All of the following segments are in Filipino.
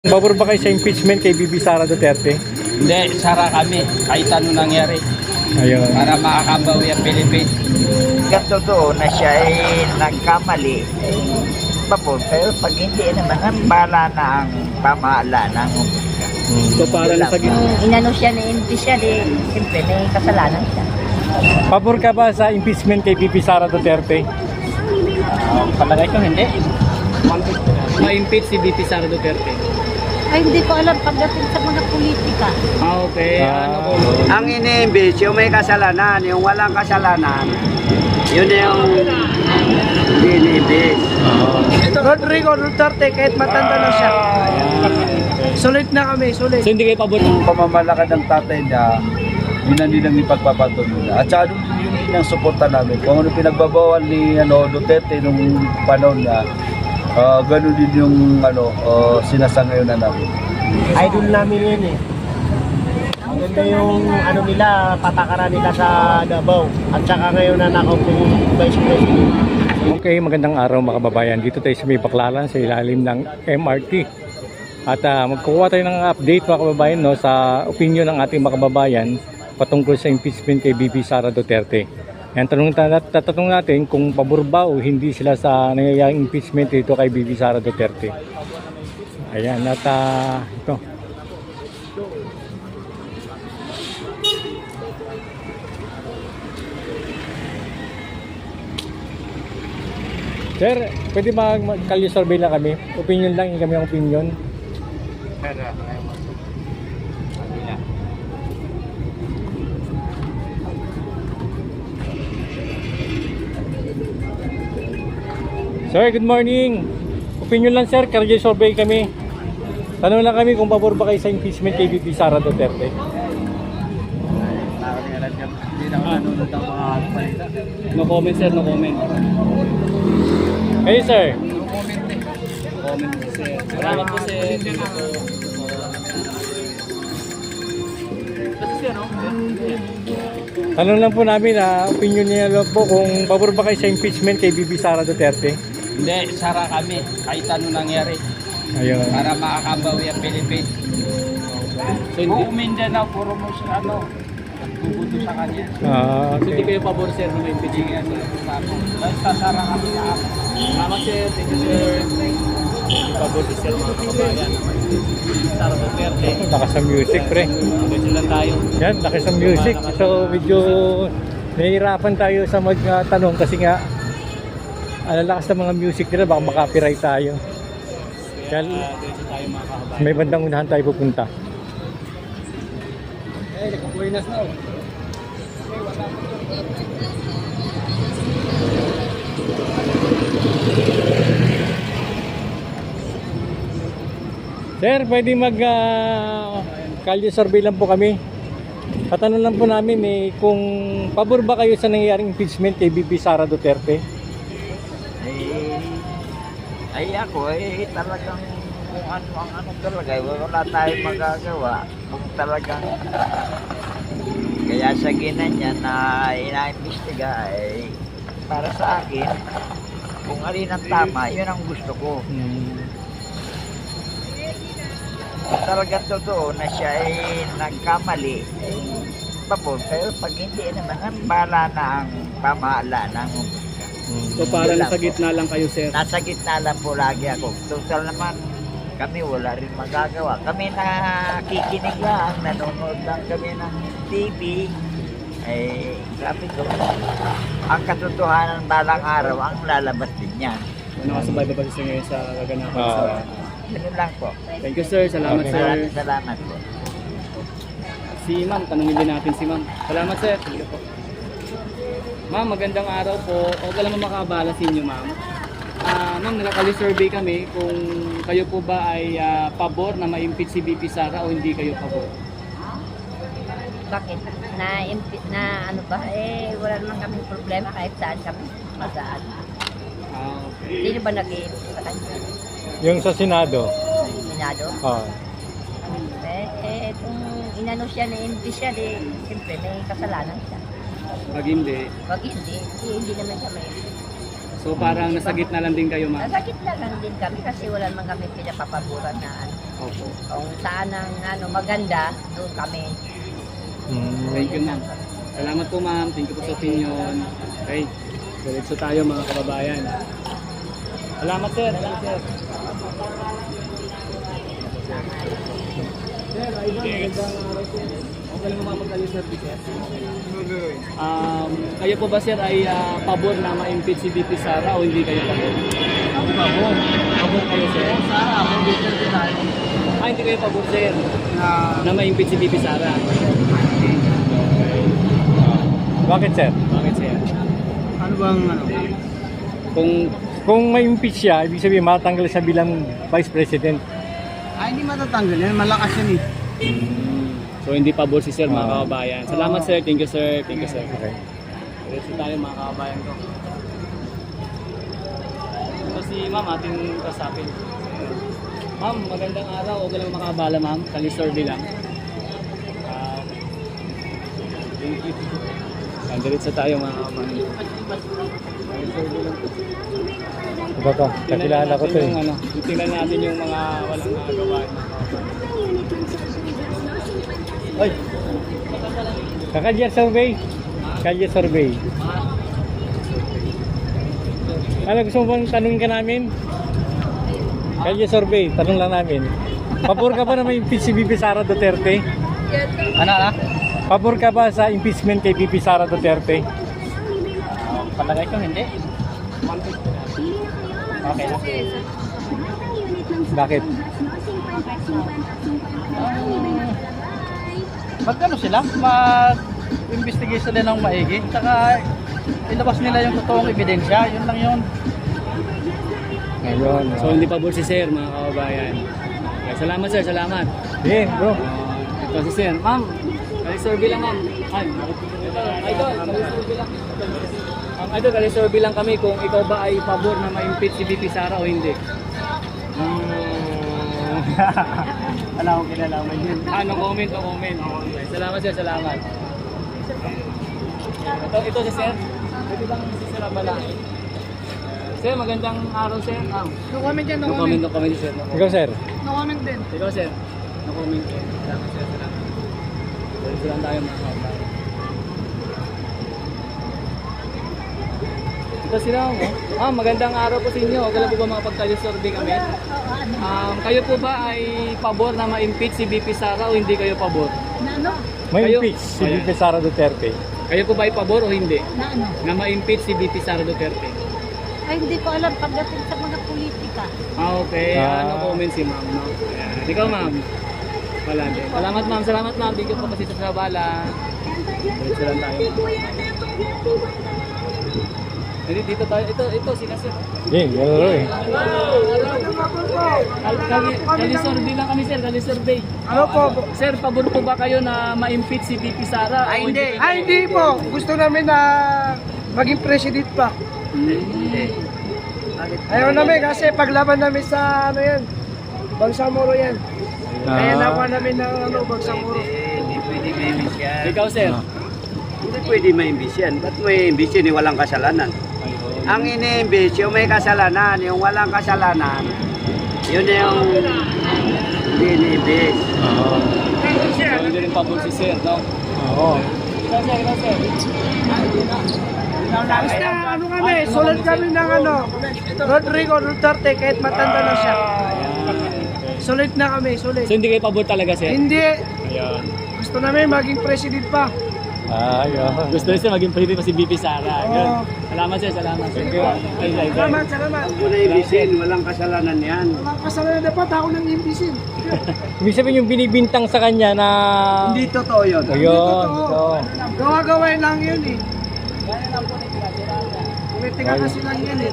Pabor ba kayo sa impeachment kay Bibi Sara Duterte? Hindi, sara kami. Kahit ano nangyari. Ayun. Para makakabawi ang Pilipinas. Totoo na siya ay nagkamali, pabor. Pero pag hindi naman, ang bala na ang pamahalaan ng So para Wala. sa Nung inano siya na MP siya, siyempre may kasalanan siya. Pabor ka ba sa impeachment kay Bibi Sara Duterte? palagay ko hindi. Ma-impeach si BP Sara Duterte. Ay, hindi ko alam pagdating sa mga politika. Okay. Ang ini-impeach, yung may kasalanan, yung walang kasalanan, yun yung ini-impeach. Rodrigo Duterte, kahit matanda na siya. Sulit na kami, sulit. So hindi kayo pabor ng Pamamalakad ng tatay niya, yun ang nilang ipagpapatuloy nila. At saka yun ang suporta namin. Kung ano pinagbabawal ni Duterte nung panahon niya, ganun din yung sinasangayon na namin. Idol namin yun eh. Maganda yung ano nila, patakaran nila sa Davao. At saka ngayon na nakaupo Vice President. Okay, magandang araw mga kababayan. Dito tayo sa may Baklaran sa ilalim ng MRT. At magkukuha tayo ng update mga kababayan sa opinion ng ating mga kababayan patungkol sa impeachment kay Bibi Sara Duterte. Yan, tatanong natin kung pabor ba o hindi sila sa nangyayaring impeachment dito kay Bibi Sara Duterte. Ayan, at ito. Sir, pwede ba mag-kalye survey lang kami? Opinion lang, hindi kami ang opinion. Sir, good morning. Opinion lang sir, kalye survey kami. Tanong lang kami kung pabor ba kayo sa impeachment kay Bibi Sara Duterte? no comment sir, no comment. Kayo sir, Comment po sir. Salamat po sir. tanong lang po namin opinion niya lang po kung pabor ba kayo sa impeachment kay Bibi Sara Duterte? Hindi, sara kami. Kahit ano nangyari. Ayun. Para makakabawi ang Pilipinas. So hindi Mindanao, puro mo siya bubuto sa kanya. So hindi Okay. kayo pabor sir na may impeach niya sa ako. Basta sara kami sa ako. Salamat sir. Thank you sir. Pabor si sir mga kababayan. Sara Duterte. Lakas sa music pre. Medyo lang tayo. Yan, lakas sa music. So medyo nahihirapan tayo sa magtanong kasi nga alalakas ng mga music nila, baka makapiright tayo. Kaya Diretso tayo mga kababayan. may bandang unahan tayo pupunta. Nakapulinas na. Sir, pwede mag kalye survey lang po kami. Tatanong lang po namin kung pabor ba kayo sa nangyayaring impeachment kay Bibi Sara Duterte? ay ako talagang kung ano talaga, wala tayong magagawa. Kung talagang kaya sa ginanya na ina-imbestiga para sa akin, kung alin ang tama, yun ang gusto ko. Talagang totoo na siya ay nagkamali, pabor. Pero pag hindi naman, ang bala na ang pamahalaan ng So para nasa gitna lang kayo sir. nasa gitna lang po lagi ako. Total naman, kami wala rin magagawa. Kami nakikinig lang, nanonood lang kami ng TV. Sabi ko, ang katotohanan balang araw ang lalabas din yan. Nakasabay ba si sir ngayon sa kaganapan Oo. sa... Ganun lang po. Thank you sir. Salamat Okay. sir. Maraming salamat po. Si ma'am, tanungin din natin si ma'am. Salamat sir. Sige po. Ma'am, magandang araw po. O ka lang makabala sa inyo ma'am. Ma'am, nakakali survey kami kung kayo po ba ay pabor na ma-impeach si BP Sara o hindi kayo pabor. Bakit? Na ano ba? Wala naman kaming problema kahit saan kami masaan. Okay. Sino ba nag-i-impeach sa kanya? Yung sa Senado. Senado? Ah. Kung inano siya na MP siya, siyempre may kasalanan siya. Pag hindi. Pag hindi naman siya may MP. So parang nasa gitna lang din kayo ma'am. Nasa gitna lang din kami kasi wala naman kami pinapapaboran na ano. Opo. Kung saan ang ano, maganda, doon kami. Thank you, ma'am. Salamat po, ma'am. Thank you po sa opinion. Okay. Diretso tayo, mga kababayan. Salamat, sir. Salamat, sir. Sir, idol, magandang araw, sir. Okay lang mapagkalis na sir. Kayo po ba, sir, ay pabor na ma-impeach si VP Sara o hindi kayo pabor? Pabor. Pabor kayo, sir? Sara, ako dito tayo. Hindi kayo pabor, sir, na ma-impeach si VP Sara. Bakit, sir? Bakit, sir? Ano bang ano? Kung may impeach siya, ibig sabihin matanggal siya bilang Vice President. Hindi matatanggal yan. Malakas yan eh. So hindi pabor si sir, mga kababayan. Salamat, sir. Thank you, sir. Thank you, sir. Okay. Diretso tayo, mga kababayan ko. Ito si ma'am, ating kasapin. Ma'am, magandang araw. Huwag lang makabala, ma'am. Kali-survey lang. Thank you. Diretso tayo, mga kababayan. Kali-survey lang po. Ito, kakilala ko to eh. Tingnan natin yung mga walang nagawa. Oy! Kakalya survey. Kalya survey. Ano gusto mo bang tanungin ka namin? Kalya survey, tanong lang namin. Pabor ka ba na may impeach si VP Sara Duterte? Ano? Pabor ka ba sa impeachment kay VP Sara Duterte? Palagay ko hindi. Okay lang. Bakit? Magkano sila? Mag-investigate sila ng maigi. Saka ilabas nila yung totoong ebidensya. Yun lang yun. Ngayon. So hindi pabor si sir, mga kababayan. Okay, salamat, sir. Salamat. Eh, bro. Ito si sir. Ma'am, kali-survey lang, ma'am. Idol, kali-survey lang. Idol, kali-survey lang kami kung ikaw ba ay pabor na ma-impeach si VP Sara o hindi. Wala akong kinalaman yun. No comment, no comment. Okay, salamat, sir. Salamat. Ito si sir. Pwede bang si sir abala? Sir, magandang araw, sir. No comment yan, No comment, no comment, sir. No comment. Ikaw, sir. No comment din. Ikaw, sir. No comment, sir. Salamat, sir. Salamat. Pwede lang tayo, mga kababayan. Ito sila, magandang araw po sa inyo. Kailan po ba mga pagkali-survey kami? Kayo po ba ay pabor na ma-impeach si VP Sara o hindi kayo pabor? May Kayo- impeach si VP Sara Duterte. Kayo po ba ay pabor o hindi? Na ano? Na ma-impeach si VP Sara Duterte? Ay, hindi ko alam pagdating sa mga politika. Okay. Ah. No comment si ma'am, no? Ayan. Ikaw, ma'am. Wala din. Salamat, ma'am. Salamat, ma'am. Thank you po kasi sa bala. Diretso lang tayo, ma'am. Dito tayo. Ito, sila sir. Eh, gano'n eh. Kali-survey lang kami, sir. Kali-survey. Ano po? Sir, pabor po ba kayo na ma-impeach si VP Sara? o Hindi. kayo Hindi po. Gusto namin na maging president pa. Ayaw namin kasi paglaban namin sa ano yan. Bangsamoro yan. Kaya nakuha namin ng ano, Bangsamoro. Hindi pwede ma-impeach yan. Ikaw, sir. Hindi pwede ma-imbis yan. Ba't may imbis yan? Walang kasalanan. Ang ini-imbis, yung may kasalanan, yung walang kasalanan, yun yung hindi ini-imbis. So, hindi rin pabor si sir, no? Oo. Ikaw, sir. Basta ano kami, sulat kami ng ano, Rodrigo Duterte kahit matanda na siya. Sulit na kami, sulit. So, hindi kayo pabor talaga, sir? Hindi, Ayun. gusto namin maging president pa. Ayun. Gusto rin sir, maging pwede pa si VP Sara. Yun. Salamat, sir. Salamat. Thank you. Salamat, salamat. Wala imbisin, walang kasalanan yan. Walang kasalanan dapat ako nang imbisin. Ibig sabihin yung binibintang sa kanya na... Hindi totoo yun. Ayun. totoo. Ito. Gawa-gawain lang yun eh. Politika kasi lang yan eh.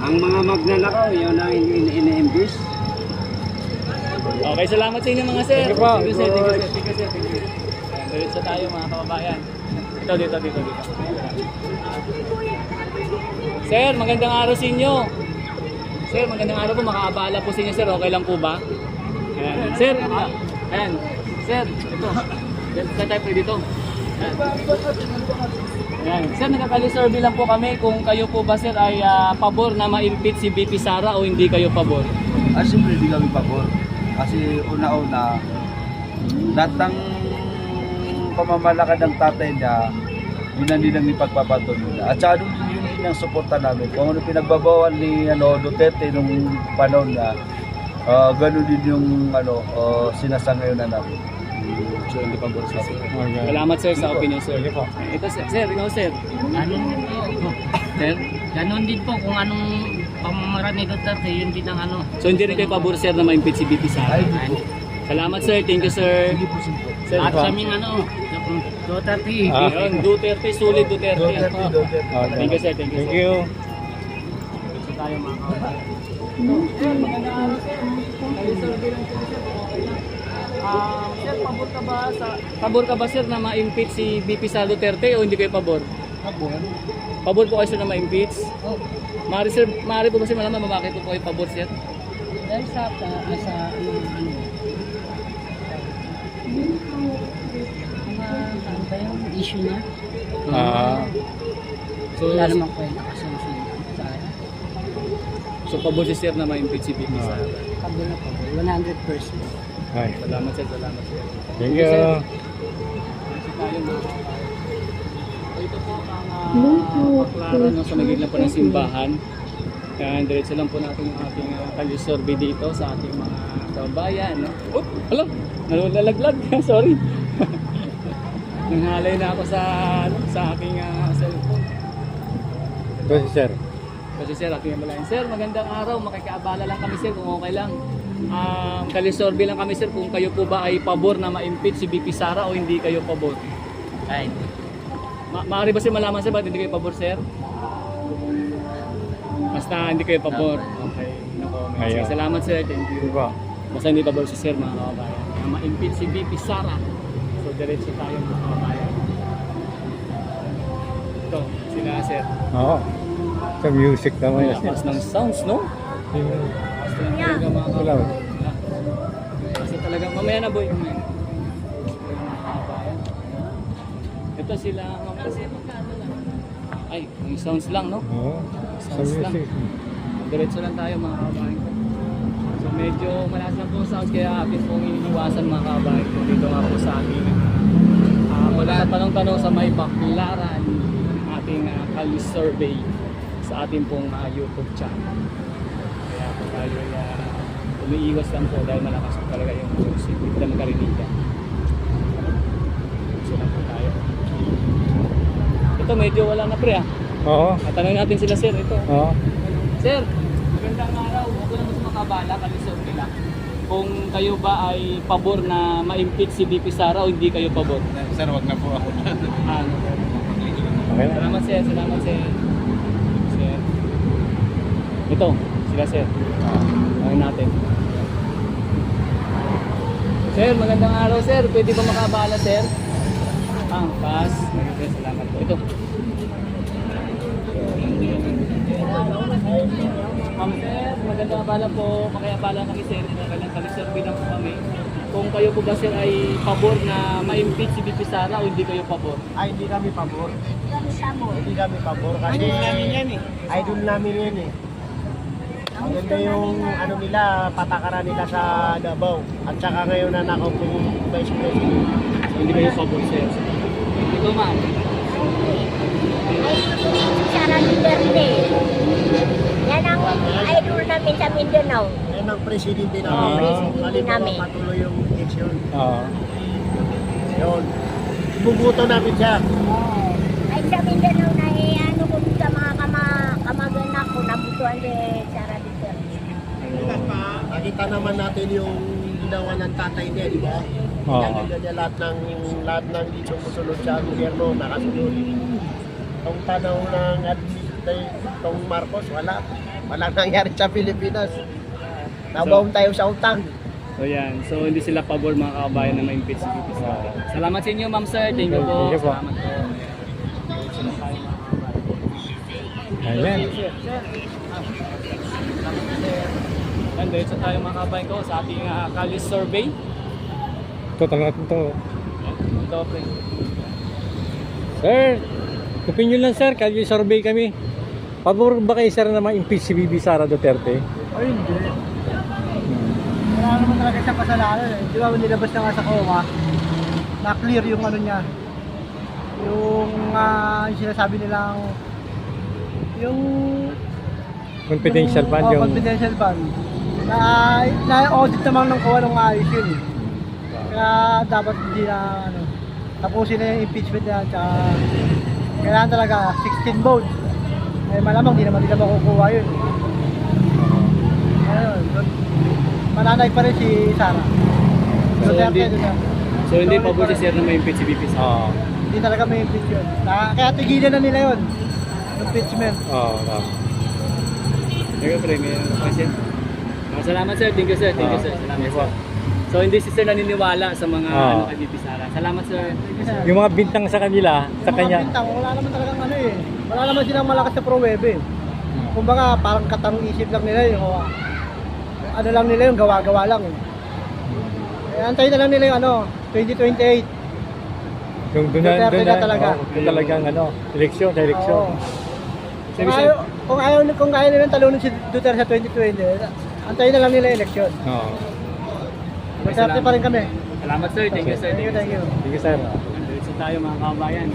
Ang mga magnanakaw, yun ang ini-imbis. Okay, salamat sa inyo mga sir. Thank you po. Thank you, sir. Thank you, sir. Thank you, sir. Thank you. Ayan, diretso tayo mga kababayan. Dito. Sir, magandang araw sa inyo. Sir, magandang araw po. Makaabala po sa inyo, sir. Okay lang po ba? Ayan. Sir, ayan. Sir, ito. Saan tayo pwede dito? Ayan. Ayan. Sir, nagkakali-survey lang po kami kung kayo po ba, sir, ay pabor na ma-impeach si VP Sara o hindi kayo pabor? Siyempre, hindi kami pabor. Kasi una-una, lahat ng pamamalakad ng tatay niya, yun ang nilang ipagpapatuloy na. At saka doon yun din ang suporta namin. Kung ano pinagbabawal ni Duterte nung panahon na, ganun din yung sinasangayon na namin. So, hindi pa boss sir. Okay. Salamat sir sa opinion sir. Sige po. Ito sir, ikaw sir. Ganun din po. Sir? Ganun din po kung anong pamamaraan ni Duterte, yun din ang ano. So hindi rin kayo pabor sir na ma-impeach si BP Sara. Salamat sir, thank you sir. Sir, At sa aming ano, Duterte, Ayun, Duterte, sulit Duterte. Duterte. Thank you sir, thank you Thank sir. you. So tayo mga kababayan. Sir, magandang araw sir. Nag-survey lang po sir kung okay lang. Sir, pabor ka ba sir na ma-impeach si BP Sara Duterte o hindi kayo pabor? Pabor po kayo sir na ma-impeach? Maaari po kasi malaman bakit po kayo pabor sir? dahil sa ano, ano ba yung issue na? So, Wala naman kwenta kasi sa akin. so pabor si sir na ma-impeach si BP Sara. Pabor na pabor, 100%. Ay, Salamat sir, salamat sir. thank you. Ito po ang paklaran no, sa nagiging po ng simbahan. Kaya diretso lang po natin yung ating kalisurvey dito sa ating mga kababayan. No? Oop! Hala! Nalulaglag. Sorry. Nanghalay na ako sa aking cellphone. Ito si sir. Kasi sir, aking malayan. Sir, magandang araw. Makikiabala lang kami sir kung okay lang. Kalisurvey lang kami sir kung kayo po ba ay pabor na ma-impeach si BP Sara o hindi kayo pabor. Ay, Maaari ba sir malaman sir bakit hindi kayo pabor sir? Basta hindi kayo pabor. Okay. No comment. Sige, Ayaw. salamat sir. Thank you. Sige po. Basta hindi pabor si sir mga kababayan. Na ma-impeach si BP Sara. So diretso tayo mga kababayan. Ito, sila sir. Oo. Sa music naman yan. Lakas ng sounds, no? Basta talaga mga Wala. kababayan. Basta talaga, mamaya na boy. Mamaya na. Mga kababayan. Ito sila, mamaya sir. Magkano lang? Ay, yung sounds lang, no? Oo. Sa Sounds lang. music. Diretso lang tayo mga kababayan ko. So medyo malakas lang po ang sounds kaya atin pong iniiwasan mga kababayan ko dito nga po sa ating wala sa tanong-tanong sa may baklaran ating Kalis Survey sa ating pong YouTube channel. Kaya po tayo umiiwas lang po dahil malakas po talaga yung music. Hindi na makarinigan. So lang po tayo. Ito medyo wala na pre ah. Oo. Tanongin natin sila sir ito. Oo. Sir, magandang araw. Ako lang mas makabala, kalisurvey lang. Kung kayo ba ay pabor na ma-impeach si BP Sara o hindi kayo pabor? Sir, wag na po ako. Okay na. Salamat sir, salamat sir. Sir. Ito, sila sir. Ano natin? Sir, magandang araw sir. Pwede ba makabala sir? Pass. Sir, salamat po. Ito. Ma'am sir, magandang abala po. Makiabala kami sir. Kailang kalisurvey lang po kami. Kung kayo po ba sir ay pabor na ma-impeach si BP Sara o hindi kayo pabor? Ay, hindi kami pabor. Hindi kami pabor kasi idol namin yan eh. Maganda yung ano nila, patakaran nila sa Davao. At saka ngayon na nakaupong Vice President. So, hindi kayo pabor sir. Ito ma'am. Sara Duterte. Yan ang idol namin sa Mindanao. Yan ang presidente Ah. namin. Presidente Halimbawa namin. patuloy yung eleksyon. Oo. Yun. Bubuto namin siya. Ay sa Mindanao na ano ko sa mga kamag-anak ko nabutuan ni Sara Duterte. Nakita naman natin yung ginawa ng tatay niya, di ba? Oo. Ganyan niya lahat ng dito susunod sa gobyerno, nakasunod. Itong tanaw ng itong Marcos, wala nangyari sa Pilipinas. Nabaon tayo sa utang. So yan. So hindi sila pabor mga kababayan na ma-impeach si BP Sara. Salamat sa inyo ma'am sir. Thank you po. Thank you po. Salamat po. Sila tayo mga kababayan. Ayan. Yan, diretso tayo mga kababayan ko sa ating Kalis Survey. Ito, tanong natin ito. Ito pre. Sir, opinion lang sir, kalye survey kami. Pabor ba kayo sir na ma-impeach si BP Sara Duterte? Ay, hindi. wala naman talaga siyang kasalanan eh. Di ba nilabas na nga sa COA, na-clear yung ano niya. Yung sinasabi nilang yung Confidential fund yung... confidential fund. Na-audit naman ng COA nung ayos yun eh. Kaya dapat hindi na ano, tapusin na yung impeachment niya. Tsaka kailangan talaga 16 votes. Eh malamang di naman nila makukuha yun. Ayun, mananay pa rin si Sara. So hindi pa po si Sir na may impeach si VP Sara. Oo. Hindi talaga may impeach yun. Kaya tigilan na nila yun. Impeachment. Oo. Teka, pre, may question. Salamat sir, thank you sir, thank you sir. Salamat sir. So hindi si Sir naniniwala sa mga ano kay VP Sara. Salamat sir. Yung mga bintang sa kanila, sa kanya. Mga bintang, wala naman talagang ano eh. Wala naman silang malakas na pro-web eh. Kumbaga parang katarong isip lang nila yung ano lang nila yung gawa-gawa lang eh. Antayin na lang nila yung ano, 2028. Yung doon Duterte na talaga. Talagang ano, eleksyon sa eleksyon. Oo. Kung ayaw nilang talunin si Duterte sa 2020, antayin na lang nila yung eleksyon. Oo. Duterte pa rin kami. Salamat sir, thank you sir. Thank you, thank you. Sige sir. Diretso tayo mga kabayan.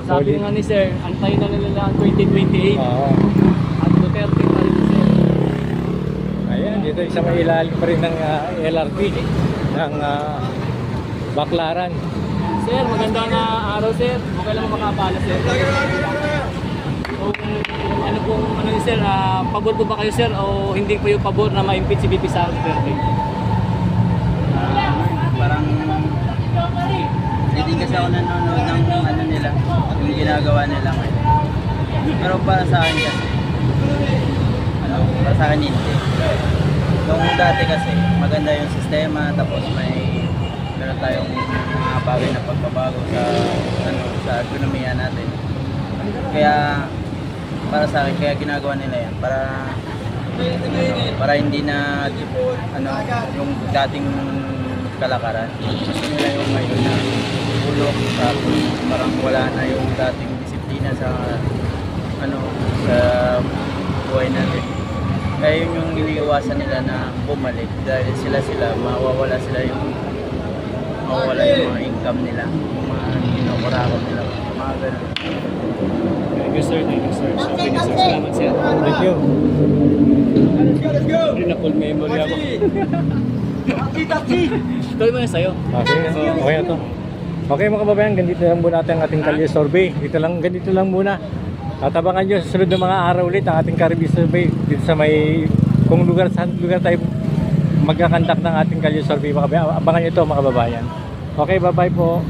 Sabi nga ni Sir, antayin na nila ang 2028 Oo. at Duterte pa rin sir. Ayan, dito isa may ilalim pa rin ng LRT ng Baclaran. Sir, magandang araw sir. Okay lang makabala sir. Kung ano ni Sir, pabor po ba kayo sir o hindi po yung pabor na ma-impeach si VP Sara Duterte? Parang hindi kasi ako nanonood ng ano nila, yung ginagawa nila ngayon. Pero para sa akin kasi, para sa akin hindi. Nung dati kasi, maganda yung sistema, tapos may meron tayong mga bagay na pagbabago sa ekonomiya natin. Kaya para sa akin, kaya ginagawa nila yan para hindi na yung dating kalakaran. Gusto nila yung ngayon na bulok, tapos parang wala na yung dating disiplina sa sa buhay natin. Kaya yun yung iniiwasan nila na bumalik dahil mawawala yung mga income nila, yung mga kinukurakot nila, mga ganun. Thank you sir, thank you sir. Thank you sir, salamat sir. Thank you. Na-full memory ako. Tuloy mo na sa'yo. Okay na to. Okay mga kababayan, ganito lang muna natin ang ating Kalye Survey. Ganito lang muna. Tatabangan nyo sa sunod ng mga araw ulit ang ating Kalye Survey dito sa may saan lugar tayo magkakandak ng ating Kalye Survey. Abangan nyo ito mga kababayan. Okay, bye-bye po.